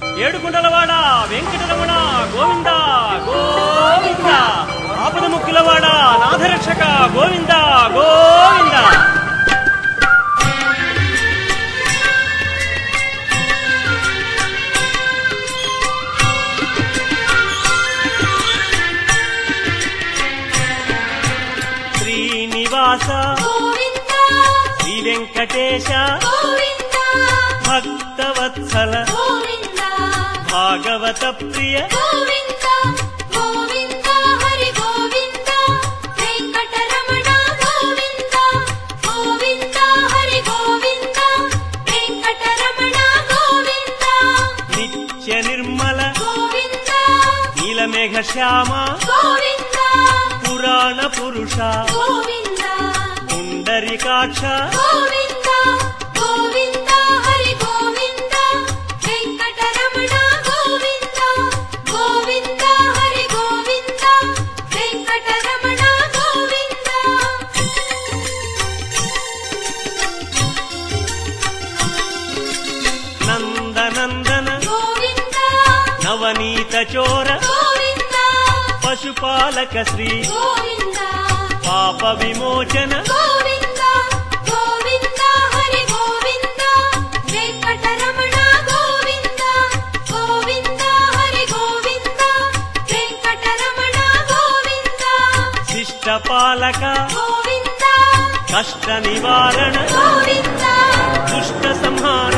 ఏడుకుంటలవాడ వెంకటరమణ గోవింద గోవింద, ఆపద ముక్కులవాడ నాథరక్షక గోవింద గోవింద. శ్రీనివాస శ్రీ వెంకటేశ భక్తవత్సల భాగవత ప్రియ గోవింద గోవింద హరి గోవింద వెంకటరమణ గోవింద గోవింద హరి గోవింద వెంకటరమణ గోవింద నిత్య నిర్మల గోవింద నీలమేఘ శ్యామ గోవింద పురాణ పురుష గోవింద పుండరీకాక్ష గోవింద గోవింద హరి గోవింద వెంకటరమణ గోవింద గోవింద హరి గోవింద వెంకటరమణ గోవింద. నందనందన గోవింద నవనీత చోర గోవింద పశుపాలక శ్రీ గోవింద పాప విమోచన గోవింద గోవింద హరి గోవింద వెంకటరమణ గోవింద గోవింద హరి గోవింద వెంకటరమణ గోవింద శిష్టపాలక గోవింద కష్ట నివారణ గోవింద దుష్ట సంహార